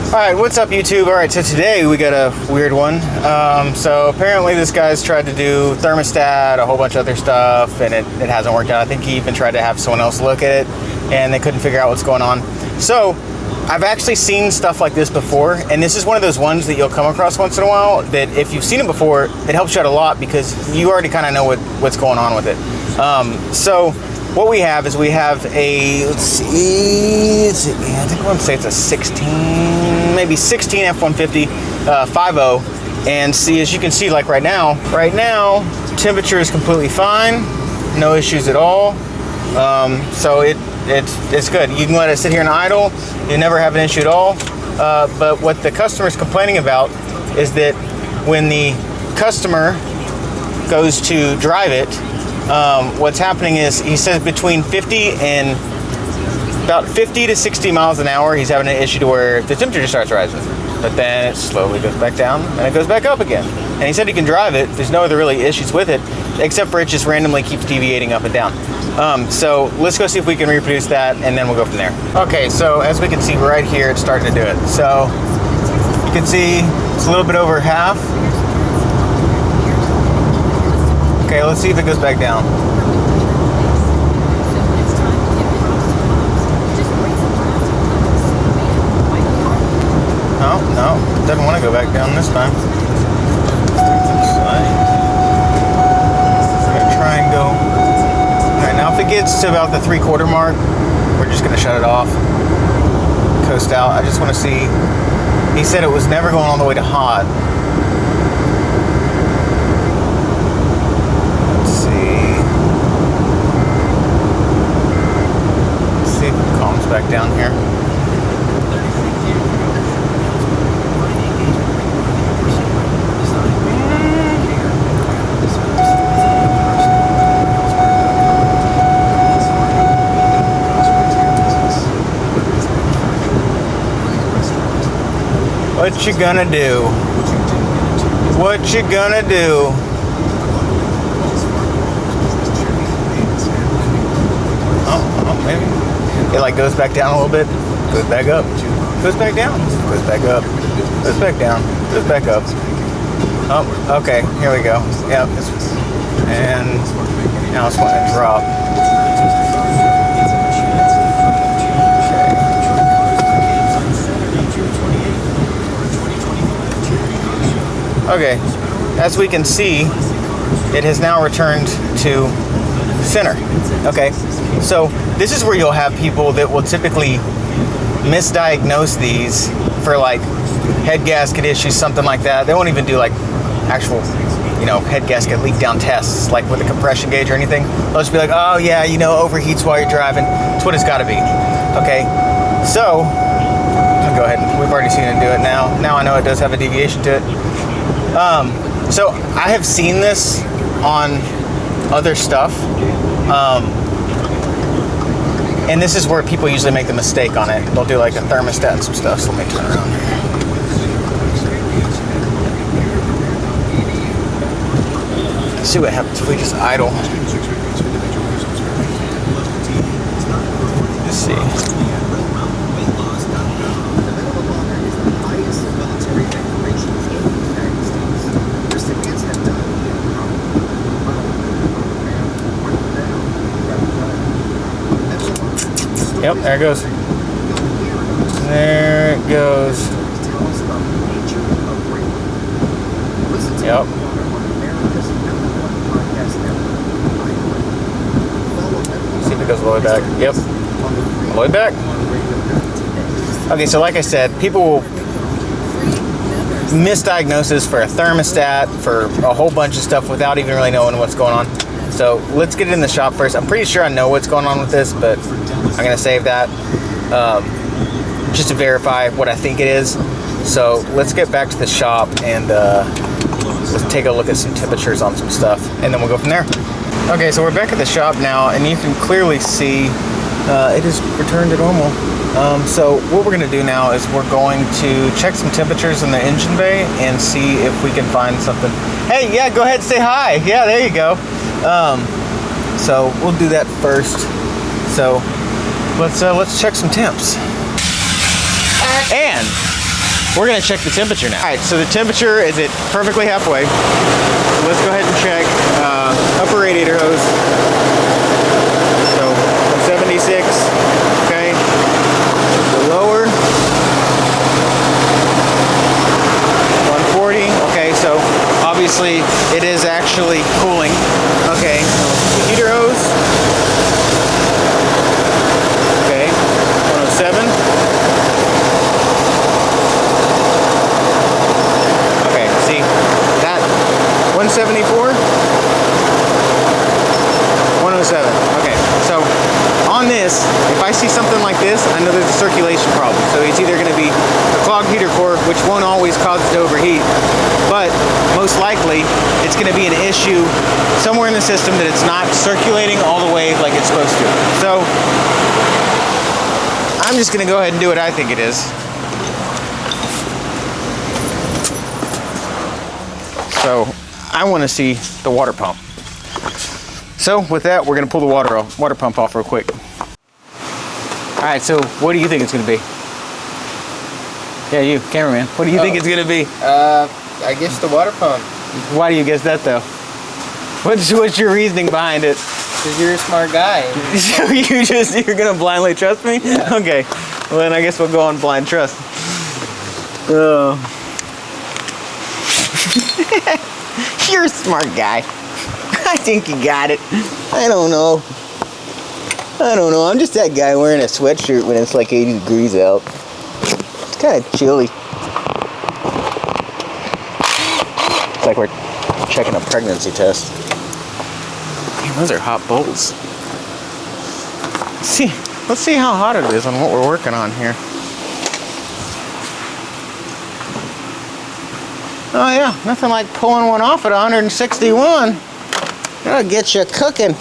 Alright, what's up YouTube? Alright, so today we got a weird one. So apparently this guy's tried to do thermostat, a whole bunch of other stuff, and it hasn't worked out. I think he even tried to have someone else look at it, and they couldn't figure out what's going on. So, I've actually seen stuff like this before, and this is one of those ones that you'll come across once in a while, that if you've seen it before, it helps you out a lot because you already kind of know what's going on with it. So, what we have is we have a, let's see, I think I want to say it's a 16 F150 5.0, and see, as you can see, like right now, temperature is completely fine, no issues at all. So it's good. You can let it sit here and idle, you never have an issue at all. But what the customer is complaining about is that when the customer goes to drive it, what's happening is, he says between 50 to 60 miles an hour, he's having an issue to where the temperature starts rising. But then it slowly goes back down, and it goes back up again. And he said he can drive it. There's no other really issues with it, except for it just randomly keeps deviating up and down. So let's go see if we can reproduce that, and then we'll go from there. Okay, so as we can see right here, it's starting to do it. So you can see it's a little bit over half. Okay, let's see if it goes back down. Oh, no, it doesn't want to go back down this time. I'm going to try and go. Alright, now if it gets to about the 3/4 mark, we're just going to shut it off. Coast out. I just want to see. He said it was never going all the way to hot. Let's see if it calms back down here. What you gonna do? What you gonna do? Oh, maybe. It like goes back down a little bit, goes back up, goes back down, goes back up, goes back down, goes back up. Oh, okay, here we go. Yep. And now it's going to drop. Okay, as we can see, it has now returned to center. Okay, so this is where you'll have people that will typically misdiagnose these for like head gasket issues, something like that. They won't even do like actual, head gasket leak down tests, like with a compression gauge or anything. They'll just be like, oh yeah, overheats while you're driving. That's what it's gotta be. Okay, so, go ahead. We've already seen it do it now. Now I know it does have a deviation to it. So I have seen this on other stuff, and this is where people usually make the mistake on it. They'll do like a thermostat and some stuff, so let me turn around. Let's see what happens if we just idle. Let's see. Yep, there it goes. There it goes. Yep. See if it goes all the way back. Yep. All the way back. Okay, so like I said, people will misdiagnose this for a thermostat, for a whole bunch of stuff without even really knowing what's going on. So let's get it in the shop first. I'm pretty sure I know what's going on with this, but I'm gonna save that just to verify what I think it is. So let's get back to the shop and let's take a look at some temperatures on some stuff, and then we'll go from there. Okay, so we're back at the shop now, and you can clearly see it has returned to normal. So what we're gonna do now is we're going to check some temperatures in the engine bay and see if we can find something. Hey, yeah, go ahead and say hi. Yeah, there you go. So we'll do that first. So let's check some temps. And we're gonna check the temperature now. All right, so the temperature is at perfectly halfway. So let's go ahead and check upper radiator hose. So 76, okay. The lower, 140, okay, so obviously it is actually cooling. Okay, the heater hose, okay, 107. Okay, see, that 174, 107, okay, so on this, if I see something like this, I know there's a circulation problem. So it's either going to be a clogged heater core, which won't always cause it to overheat, but most likely it's going to be an issue somewhere in the system that it's not circulating all the way like it's supposed to. So I'm just going to go ahead and do what I think it is. So I want to see the water pump. So with that, we're going to pull the water pump off real quick. All right, so what do you think it's going to be? Yeah, you, cameraman. What do you think it's going to be? I guess the water pump. Why do you guess that, though? What's your reasoning behind it? Because you're a smart guy. So you're going to blindly trust me? Yeah. Okay, well then I guess we'll go on blind trust. Oh. You're a smart guy. I think you got it. I don't know. I'm just that guy wearing a sweatshirt when it's like 80 degrees out. It's kind of chilly. It's like we're checking a pregnancy test. Man, those are hot bowls. Let's see how hot it is on what we're working on here. Oh yeah, nothing like pulling one off at 161. That'll get you cooking.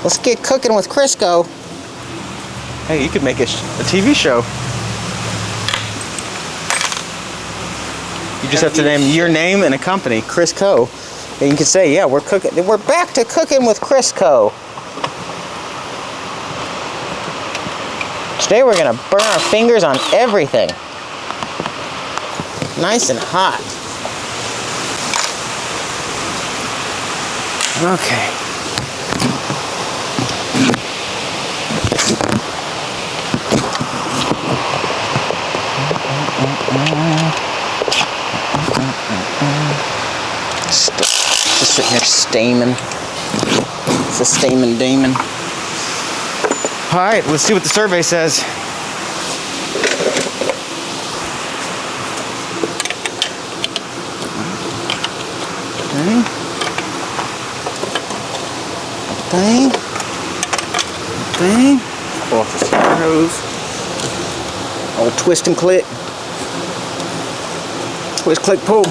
Let's get cooking with Crisco. Hey, you could make a TV show. You just have to name your name and a company, Crisco. And you can say, yeah, we're cooking. We're back to cooking with Crisco. Today we're gonna burn our fingers on everything. Nice and hot. Okay. Just sitting here steaming. It's a steaming demon. All right, let's see what the survey says. Thing. Pull off this heater hose. Old twist and click. Twist, click, pull.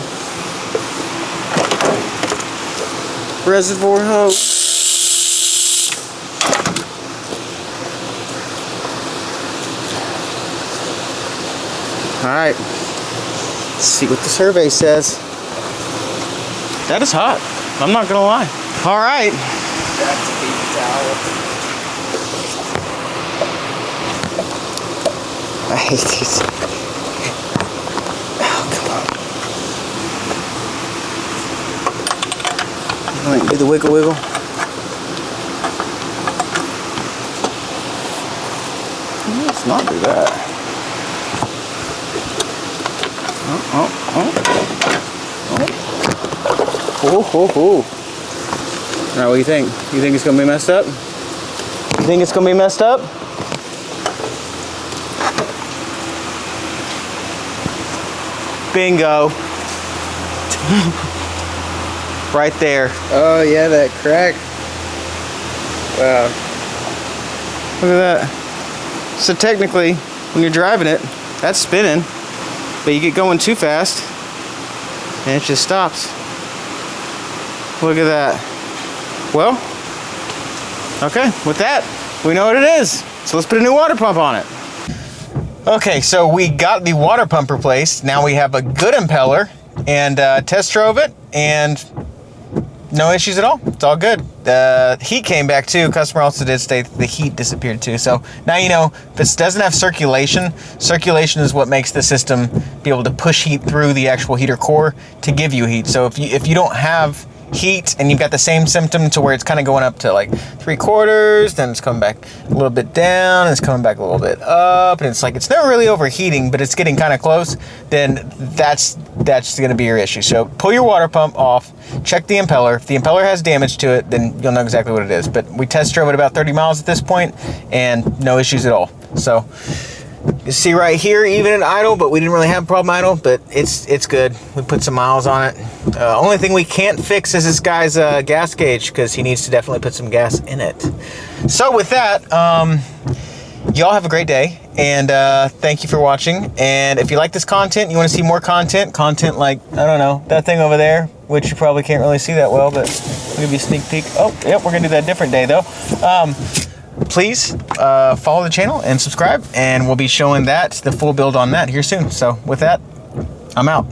Reservoir hose. Alright. Let's see what the survey says. That is hot. I'm not gonna lie. Alright. That's a paper towel. I hate these. Oh, come on. All right, do the wiggle wiggle. Let's not do that. Oh. All right, what do you think? You think it's gonna be messed up? You think it's gonna be messed up? Bingo. Right there. Oh yeah, that crack. Wow. Look at that. So technically, when you're driving it, that's spinning, but you get going too fast, and it just stops. Look at that. Well, okay, with that, we know what it is. So let's put a new water pump on it. Okay, so we got the water pump replaced. Now we have a good impeller, and test drove it, and no issues at all. It's all good. The heat came back too. Customer also did state the heat disappeared too. So now you know, if this doesn't have circulation, circulation is what makes the system be able to push heat through the actual heater core to give you heat. So if you don't have heat and you've got the same symptom to where it's kind of going up to like 3/4, then it's coming back a little bit down, and it's coming back a little bit up, and it's like it's never really overheating, but it's getting kind of close, then that's going to be your issue. So pull your water pump off, check the impeller. If the impeller has damage to it, then you'll know exactly what it is. But we test drove it about 30 miles at this point and no issues at all. So you see right here, even in idle, but we didn't really have a problem idle, but it's good. We put some miles on it. Only thing we can't fix is this guy's gas gauge, because he needs to definitely put some gas in it. So with that, y'all have a great day, and thank you for watching. And if you like this content, you want to see more content like, I don't know, that thing over there, which you probably can't really see that well, but I'll give you a sneak peek. Oh, yep, we're gonna do that a different day though. Please follow the channel and subscribe, and we'll be showing the full build on that here soon. So with that, I'm out.